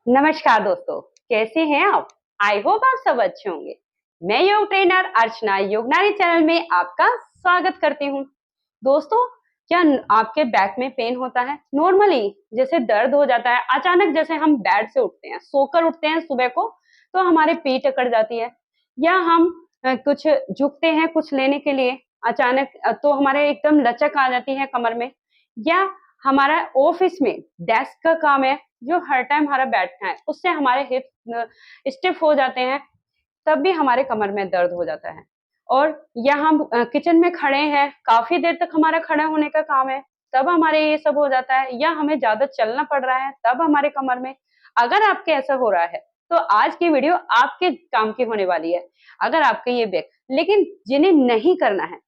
नमस्कार दोस्तों, कैसे हैं आप? आई होप आप सब अच्छे होंगे। मैं योग ट्रेनर अर्चना योगनारी चैनल में आपका स्वागत करती हूँ। दोस्तों, क्या आपके बैक में पेन होता है? नॉर्मली जैसे दर्द हो जाता है, अचानक जैसे हम बेड से उठते हैं, सोकर उठते हैं सुबह को, तो हमारी पीठ अकड़ जाती है, या हम कुछ झुकते हैं कुछ लेने के लिए, अचानक तो हमारे एकदम लचक आ जाती है कमर में, या हमारा ऑफिस में डेस्क का काम है जो हर टाइम हमारा बैठना है, उससे हमारे हिप स्टिफ हो जाते हैं, तब भी हमारे कमर में दर्द हो जाता है। और या हम किचन में खड़े हैं, काफ़ी देर तक हमारा खड़ा होने का काम है, तब हमारे ये सब हो जाता है, या हमें ज़्यादा चलना पड़ रहा है, तब हमारे कमर में। अगर आपके ऐसा हो रहा है, तो आज की वीडियो आपके काम की होने वाली है। अगर आपके ये बैक, लेकिन जिन्हें नहीं करना है,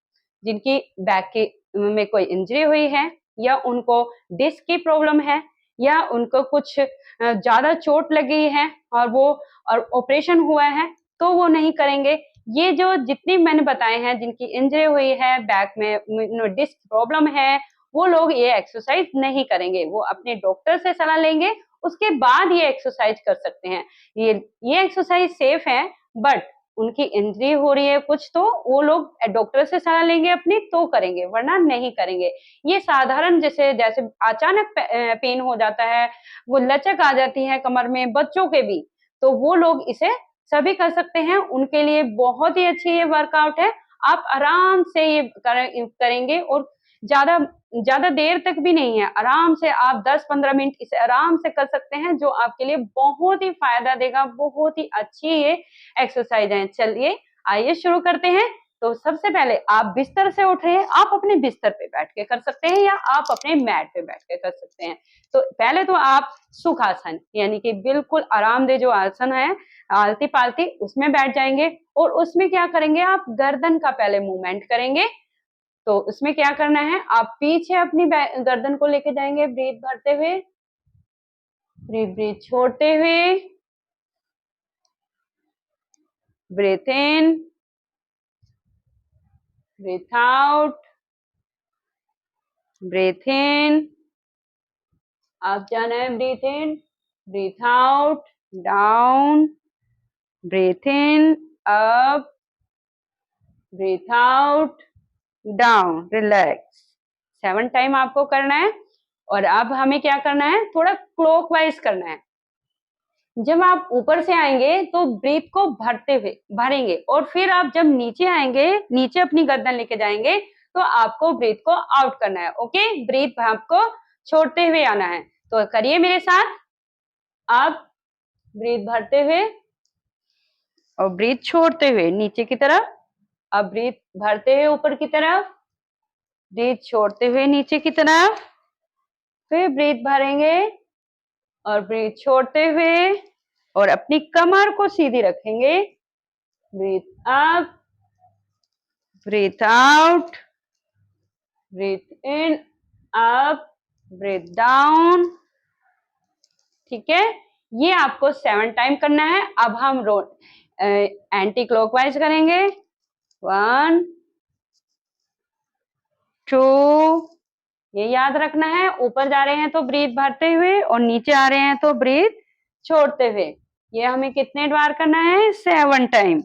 जिनकी बैक की में कोई इंजरी हुई है, या उनको डिस्क की प्रॉब्लम है, या उनको कुछ ज़्यादा चोट लगी है और वो और ऑपरेशन हुआ है, तो वो नहीं करेंगे। ये जो जितनी मैंने बताए हैं, जिनकी इंजरी हुई है, बैक में डिस्क प्रॉब्लम है, वो लोग ये एक्सरसाइज नहीं करेंगे। वो अपने डॉक्टर से सलाह लेंगे, उसके बाद ये एक्सरसाइज कर सकते हैं। ये ये एक्सरसाइज सेफ है, बट उनकी इंजरी हो रही है कुछ, तो वो लोग डॉक्टर से सलाह लेंगे अपनी, तो करेंगे, वरना नहीं करेंगे। ये साधारण जैसे जैसे अचानक पेन हो जाता है, वो लचक आ जाती है कमर में, बच्चों के भी, तो वो लोग इसे सभी कर सकते हैं। उनके लिए बहुत ही अच्छी ये वर्कआउट है। आप आराम से ये करेंगे, और ज़्यादा ज़्यादा देर तक भी नहीं है, आराम से आप 10-15 मिनट इसे आराम से कर सकते हैं, जो आपके लिए बहुत ही फ़ायदा देगा, बहुत ही अच्छी ये एक्सरसाइज़ है। चलिए, आइए शुरू करते हैं। तो सबसे पहले आप बिस्तर से उठ रहे हैं, आप अपने बिस्तर पे बैठ के कर सकते हैं, या आप अपने मैट पे बैठ के कर सकते हैं। तो पहले तो आप सुखासन, यानी कि बिल्कुल आरामदेह जो आसन है, आलती-पालती, उसमें बैठ जाएँगे, और उसमें क्या करेंगे, आप गर्दन का पहले मूवमेंट करेंगे। तो उसमें क्या करना है, आप पीछे अपनी गर्दन को लेके जाएँगे, ब्रीथ भरते हुए, ब्रीथ छोड़ते हुए, breathe in, breathe out, breathe in, up जाना है, breathe in, breathe out, down, breathe in, up, breathe out, down, relax. 7 time आपको करना है। और अब हमें क्या करना है, थोड़ा क्लॉकवाइज करना है। जब आप ऊपर से आएंगे तो ब्रीथ को भरते हुए भरेंगे, और फिर आप जब नीचे आएंगे, नीचे अपनी गर्दन लेके जाएंगे, तो आपको ब्रीथ को आउट करना है। ओके, ब्रीथ आपको छोड़ते हुए आना है। तो करिए मेरे साथ। आप ब्रीथ भरते हुए और ब्रीथ छोड़ते हुए नीचे की तरफ, अब ब्रीथ भरते हुए ऊपर की तरफ, ब्रीथ छोड़ते हुए नीचे की तरफ, फिर ब्रीथ भरेंगे और ब्रीथ छोड़ते हुए, और अपनी कमर को सीधी रखेंगे। Breathe up, breathe out, breathe in, up, breathe down. ठीक है, ये आपको 7 टाइम करना है। अब हम एंटी क्लॉकवाइज करेंगे। 1 2, ये याद रखना है। ऊपर जा रहे हैं तो ब्रीथ भरते हुए, और नीचे आ रहे हैं तो ब्रीथ छोड़ते हुए। ये हमें कितने बार करना है, 7 टाइम।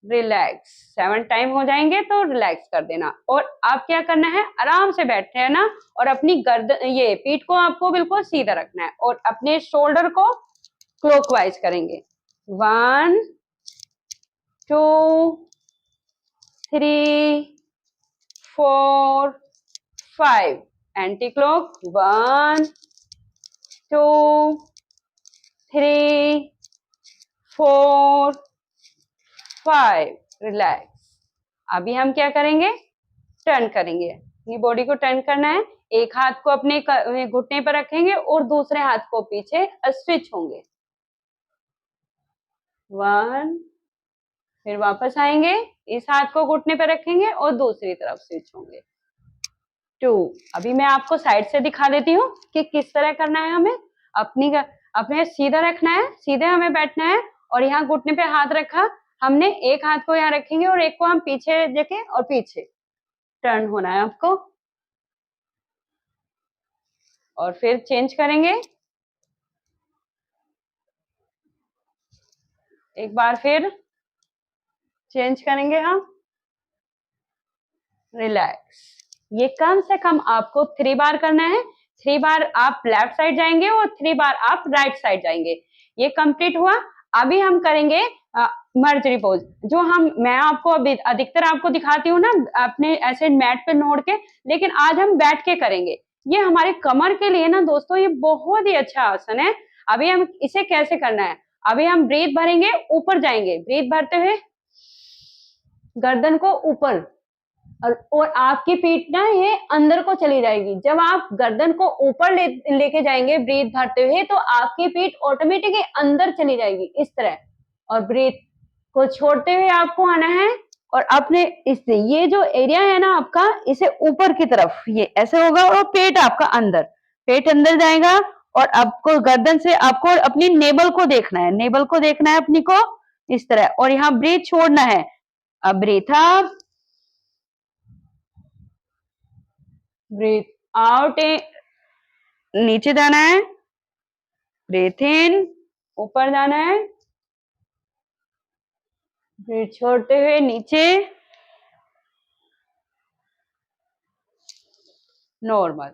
रिलैक्स, 7 टाइम हो जाएंगे तो रिलैक्स कर देना। और आप क्या करना है, आराम से बैठे हैं ना, और अपनी गर्दन, ये पीठ को आपको बिल्कुल सीधा रखना है, और अपने शोल्डर को क्लॉकवाइज करेंगे। 1 2 3 4 5, एंटी क्लॉक। 1 2 3 4 5, रिलैक्स। अभी हम क्या करेंगे, टर्न करेंगे। अपनी बॉडी को टर्न करना है। एक हाथ को अपने घुटने पर रखेंगे, और दूसरे हाथ को पीछे स्विच होंगे। 1, फिर वापस आएंगे, इस हाथ को घुटने पर रखेंगे और दूसरी तरफ स्विच होंगे। 2, अभी मैं आपको साइड से दिखा देती हूँ कि किस तरह करना है हमें। अपने सीधा रखना है, सीधे हमें बैठना है, और यहाँ घुटने पे हाथ रखा हमने, एक हाथ को यहाँ रखेंगे और एक को हम पीछे देखें, और पीछे टर्न होना है आपको। और फिर चेंज करेंगे। एक बार फिर चेंज करेंगे हम, रिलैक्स। ये कम से कम आपको 3 बार करना है। 3 बार आप लेफ्ट साइड जाएंगे और 3 बार आप राइट साइड जाएंगे। ये कंप्लीट हुआ। अभी हम करेंगे मर्जरी पोज, जो मैं आपको अभी अधिकतर आपको दिखाती हूँ ना अपने ऐसे मैट पे नोड़ के, लेकिन आज हम बैठ के करेंगे। ये हमारे कमर के लिए ना दोस्तों ये बहुत ही अच्छा आसन है। अभी हम इसे कैसे करना है, अभी हम ब्रीथ भरेंगे, ऊपर जाएंगे, ब्रीथ भरते हुए गर्दन को ऊपर, और आपकी पीठ ना ये अंदर को चली जाएगी। जब आप गर्दन को ऊपर लेके जाएंगे ब्रीथ भरते हुए, तो आपकी पीठ ऑटोमेटिकली अंदर चली जाएगी इस तरह। और ब्रीथ को छोड़ते हुए आपको आना है और अपने इससे ये जो एरिया है ना आपका, इसे ऊपर की तरफ ये ऐसे होगा और पेट आपका अंदर, पेट अंदर जाएगा। और आपको गर्दन से आपको अपनी नेबल को देखना है, नेबल को देखना है अपनी को इस तरह, और यहाँ ब्रीथ छोड़ना है। अब ब्रीथ अप, ब्रीथ आउट, नीचे जाना है, ब्रीथ इन, ऊपर जाना है, ब्रीथ छोड़ते हुए नीचे, नॉर्मल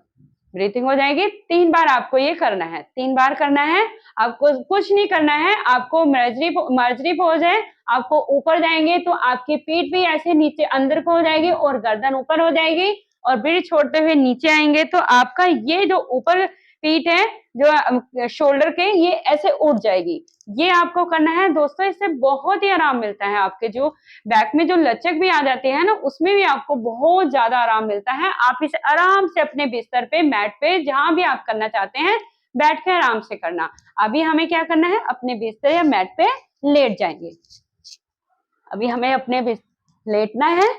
ब्रीथिंग हो जाएगी। 3 बार आपको ये करना है, 3 बार करना है। आपको कुछ नहीं करना है, आपको मर्जरी पोज है। आपको ऊपर जाएंगे तो आपकी पीठ भी ऐसे नीचे अंदर को हो जाएगी और गर्दन ऊपर हो जाएगी, और ब्रीथ छोड़ते हुए नीचे आएंगे तो आपका ये जो ऊपर पीठ है, जो शोल्डर के, ये ऐसे उठ जाएगी। ये आपको करना है दोस्तों, इससे बहुत ही आराम मिलता है। आपके जो बैक में जो लचक भी आ जाती है ना, उसमें भी आपको बहुत ज्यादा आराम मिलता है। आप इसे आराम से अपने बिस्तर पे, मैट पे, जहां भी आप करना चाहते हैं, बैठ के आराम से करना। अभी हमें क्या करना है, अपने बिस्तर या मैट पे लेट जाएंगे। अभी हमें अपने लेटना है,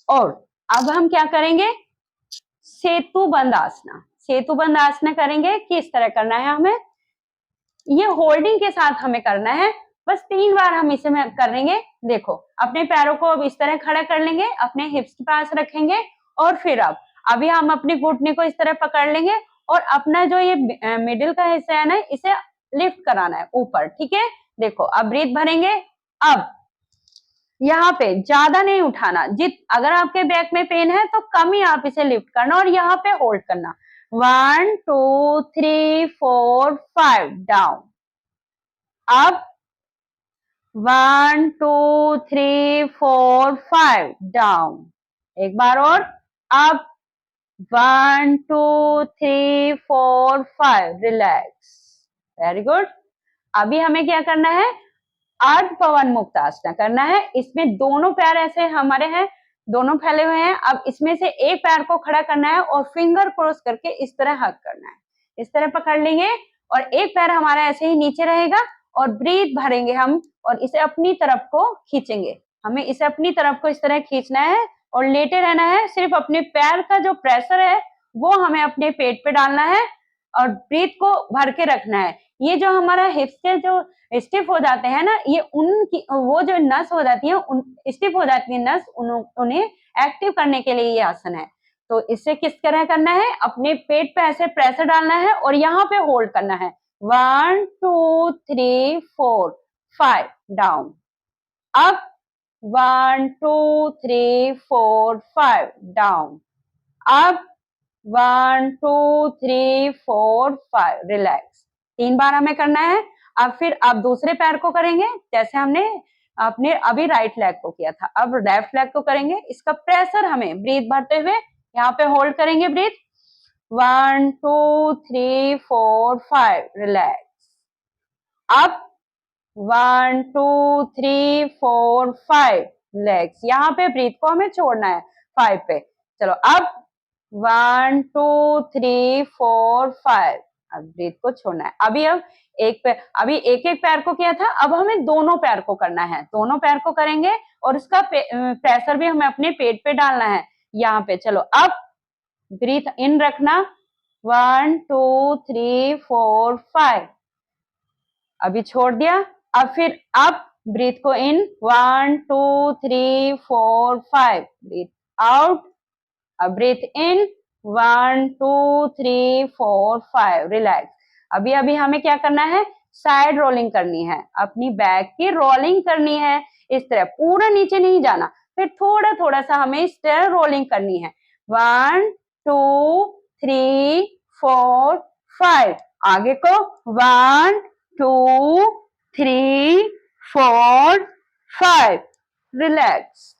और अब हम क्या करेंगे, सेतु बंद आसना। सेतु बंद आसना करेंगे। किस तरह करना है हमें, ये होल्डिंग के साथ हमें करना है। बस 3 बार हम इसे में करेंगे। देखो, अपने पैरों को अब इस तरह खड़ा कर लेंगे, अपने हिप्स के पास रखेंगे, और फिर अब अभी हम अपने घुटने को इस तरह पकड़ लेंगे, और अपना जो ये मिडिल का हिस्सा है ना, इसे लिफ्ट कराना है ऊपर। ठीक है, देखो अब ब्रीथ भरेंगे। अब यहाँ पे ज्यादा नहीं उठाना, अगर आपके बैक में पेन है तो कम ही आप इसे लिफ्ट करना और यहाँ पे होल्ड करना। 1 2 3 4 5 डाउन। अब 1 2 3 4 5 डाउन। एक बार और। अब 1 2 3 4 5 रिलैक्स। Very good. अभी हमें क्या करना है, अर्ध पवन मुक्त आसन करना है। इसमें दोनों पैर ऐसे हमारे हैं, दोनों फैले हुए हैं। अब इसमें से एक पैर को खड़ा करना है और फिंगर क्रॉस करके इस तरह हक करना है। इस तरह पकड़ लेंगे और एक पैर हमारा ऐसे ही नीचे रहेगा, और ब्रीथ भरेंगे हम, और इसे अपनी तरफ को खींचेंगे। हमें इसे अपनी तरफ को इस तरह खींचना है और लेटे रहना है। सिर्फ अपने पैर का जो प्रेशर है वो हमें अपने पेट पे डालना है और ब्रीथ को भर के रखना है। ये जो हमारा हिप्स के जो स्टिफ हो जाते हैं ना, ये उनकी वो जो नस हो जाती है, उन स्टिफ हो जाती है नस, उन्हें एक्टिव करने के लिए ये आसन है। तो इससे किस तरह करना है, अपने पेट पे ऐसे प्रेशर डालना है और यहाँ पे होल्ड करना है। 1 2 3 4 5 डाउन। अब 1 2 3 4 5 डाउन। अब 1 2 3 4 5 रिलैक्स। 3 बार हमें करना है। अब फिर आप दूसरे पैर को करेंगे जैसे हमने अपने अभी राइट लेग को किया था। अब लेफ्ट लेग को करेंगे। इसका प्रेशर हमें ब्रीथ भरते हुए यहाँ पे होल्ड करेंगे। Breath 1 2 3 4 5 relax. अब 1 2 3 4 5 रिलैक्स। यहाँ पे ब्रीथ को हमें छोड़ना है 5 पे। चलो अब 1 2 3 4 5। अब ब्रीथ को छोड़ना है। अभी एक एक पैर को किया था, अब हमें दोनों पैर को करना है। दोनों पैर को करेंगे और उसका प्रेशर भी हमें अपने पेट पे डालना है यहाँ पे। चलो अब ब्रीथ इन रखना 1 2 3 4 5। अभी छोड़ दिया। अब फिर अब ब्रीथ को इन 1 2 3 4 5। Breath out. अब ब्रीथ इन 1 2 3 4 5 रिलैक्स। अभी हमें क्या करना है, साइड रोलिंग करनी है, अपनी बैक की रोलिंग करनी है। इस तरह पूरा नीचे नहीं जाना, फिर थोड़ा थोड़ा सा हमें इस तरह रोलिंग करनी है। 1 2 3 4 5। आगे को 1 2 3 4 5। रिलैक्स।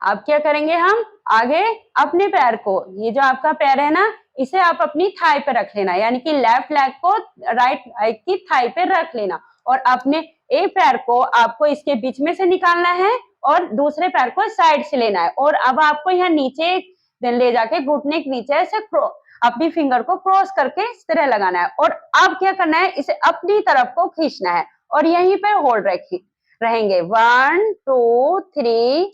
अब क्या करेंगे हम आगे अपने पैर को, ये जो आपका पैर है ना, इसे आप अपनी थाई पे रख लेना, यानी कि लेफ्ट लेग को राइट लेग की थाई पे रख लेना और अपने एक पैर को आपको इसके बीच में से निकालना है और दूसरे पैर को साइड से लेना है। और अब आपको यहाँ नीचे ले जाके घुटने के नीचे ऐसे अपनी फिंगर को क्रॉस करके इस तरह लगाना है और अब क्या करना है, इसे अपनी तरफ को खींचना है और यहीं पे होल्ड रहेंगे। 1 2 3।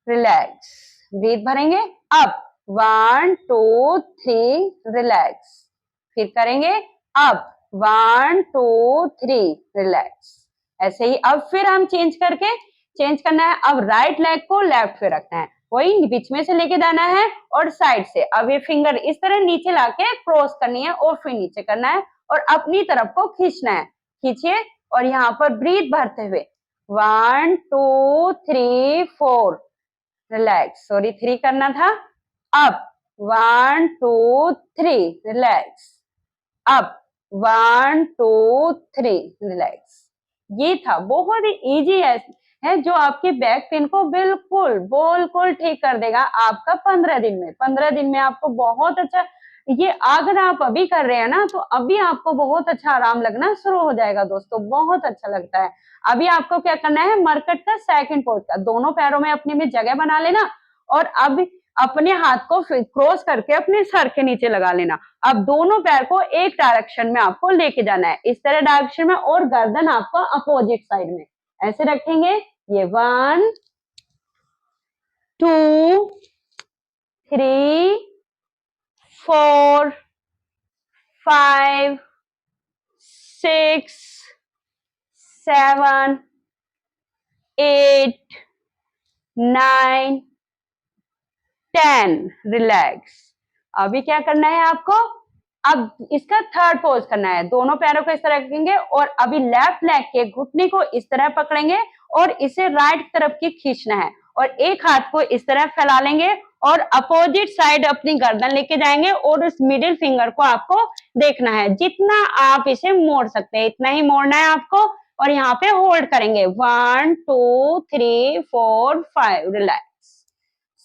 रिलैक्स। ब्रीथ भरेंगे। अप 1 2 3। रिलैक्स। फिर करेंगे अप 1 2 3। रिलैक्स। ऐसे ही अब फिर हम चेंज करना है। अब राइट लेग को लेफ्ट पे रखना है, वही बीच में से लेके जाना है और साइड से अब ये फिंगर इस तरह नीचे लाके क्रॉस करनी है और फिर नीचे करना है और अपनी तरफ को खींचना है। खींचिए और यहाँ पर ब्रीथ भरते हुए 1 2 3 4। रिलैक्स। सॉरी 3 करना था। अप 1 2 3। रिलैक्स। अप 1 2 3। रिलैक्स। ये था, बहुत ही इजी है जो आपके बैक पेन को बिल्कुल ठीक कर देगा आपका 15 दिन में। 15 दिन में आपको बहुत अच्छा, ये अगर आप अभी कर रहे हैं ना तो अभी आपको बहुत अच्छा आराम लगना शुरू हो जाएगा दोस्तों, बहुत अच्छा लगता है। अभी आपको क्या करना है, मरकट का सेकंड पोज का दोनों पैरों में अपने में जगह बना लेना और अब अपने हाथ को क्रॉस करके अपने सर के नीचे लगा लेना। अब दोनों पैर को एक डायरेक्शन में आपको लेके जाना है, इस तरह डायरेक्शन में, और गर्दन आपको अपोजिट साइड में ऐसे रखेंगे। ये 1 2 3 4 5 6 7 8 9 10। रिलैक्स। अभी क्या करना है आपको, अब इसका थर्ड पोज करना है। दोनों पैरों को इस तरह रखेंगे और अभी लेफ्ट लेग के घुटने को इस तरह पकड़ेंगे और इसे राइट तरफ की खींचना है और एक हाथ को इस तरह फैला लेंगे और अपोजिट साइड अपनी गर्दन लेके जाएंगे और उस मिडिल फिंगर को आपको देखना है। जितना आप इसे मोड़ सकते हैं इतना ही मोड़ना है आपको और यहाँ पे होल्ड करेंगे। 1 2 3 4 5। रिलैक्स।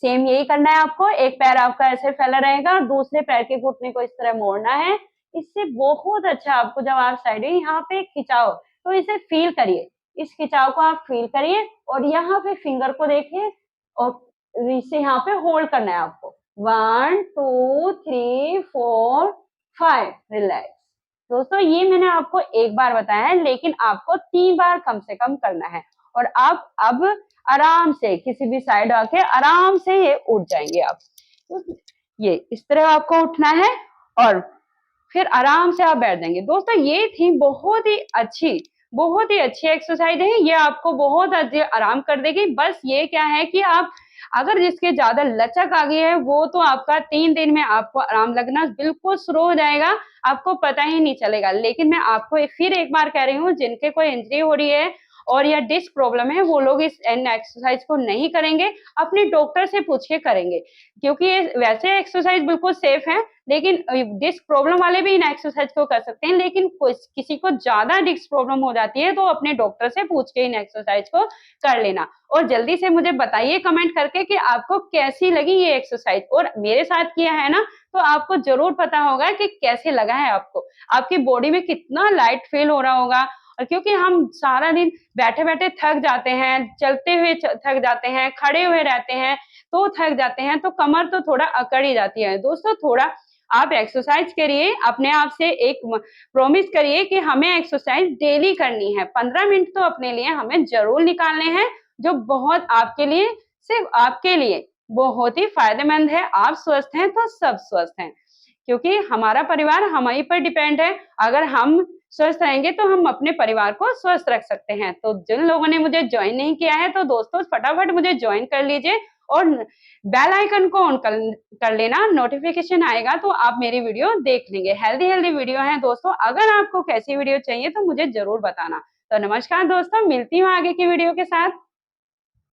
सेम यही करना है आपको। एक पैर आपका ऐसे फैला रहेगा और दूसरे पैर के घुटने को इस तरह मोड़ना है। इससे बहुत अच्छा आपको जब आप साइड में यहाँ पे खिंचाव, तो इसे फील करिए, इस खिंचाव को आप फील करिए और यहाँ पे फिंगर को देखिए और इसे यहाँ पे होल्ड करना है आपको। 1 2 3 4 5। रिलैक्स। दोस्तों ये मैंने आपको एक बार बताया है लेकिन आपको 3 बार कम से कम करना है और आप अब आराम से किसी भी साइड आके आराम से ये उठ जाएंगे आप। तो ये इस तरह आपको उठना है और फिर आराम से आप बैठ जाएंगे। दोस्तों ये थी बहुत ही अच्छी एक्सरसाइज है, ये आपको बहुत अच्छे आराम कर देगी। बस ये क्या है कि आप अगर जिसके ज्यादा लचक आ गई है वो तो आपका 3 दिन में आपको आराम लगना बिल्कुल शुरू हो जाएगा, आपको पता ही नहीं चलेगा। लेकिन मैं आपको फिर एक बार कह रही हूँ, जिनके कोई इंजरी हो रही है और या डिस्क प्रॉब्लम है वो लोग इस एक्सरसाइज को नहीं करेंगे, अपने डॉक्टर से पूछ के करेंगे, क्योंकि ये वैसे एक्सरसाइज बिल्कुल सेफ है। लेकिन डिस्क प्रॉब्लम वाले भी इन एक्सरसाइज को कर सकते हैं, लेकिन किसी को ज्यादा डिस्क प्रॉब्लम हो जाती है तो अपने डॉक्टर से पूछ के इन एक्सरसाइज को कर लेना। और जल्दी से मुझे बताइए कमेंट करके कि आपको कैसी लगी ये एक्सरसाइज, और मेरे साथ किया है ना तो आपको जरूर पता होगा कि कैसे लगा है आपको, आपकी बॉडी में कितना लाइट फील हो रहा होगा। और क्योंकि हम सारा दिन बैठे बैठे थक जाते हैं, चलते हुए थक जाते हैं, खड़े हुए रहते हैं तो थक जाते हैं, तो कमर तो थोड़ा अकड़ ही जाती है। दोस्तों थोड़ा आप एक्सरसाइज करिए, अपने आप से एक प्रॉमिस करिए कि हमें एक्सरसाइज डेली करनी है। 15 मिनट तो अपने लिए हमें जरूर निकालने हैं, जो बहुत आपके लिए, सिर्फ आपके लिए बहुत ही फायदेमंद है। आप स्वस्थ हैं तो सब स्वस्थ हैं, क्योंकि हमारा परिवार हमारे पर डिपेंड है। अगर हम स्वस्थ रहेंगे तो हम अपने परिवार को स्वस्थ रख सकते हैं। तो जिन लोगों ने मुझे ज्वाइन नहीं किया है तो दोस्तों फटाफट मुझे ज्वाइन कर लीजिए और बेल आइकन को ऑन कर लेना, नोटिफिकेशन आएगा तो आप मेरी वीडियो देख लेंगे। हेल्दी हेल्दी वीडियो है दोस्तों, अगर आपको कैसी वीडियो चाहिए तो मुझे जरूर बताना। तो नमस्कार दोस्तों, मिलती हूँ आगे की वीडियो के साथ।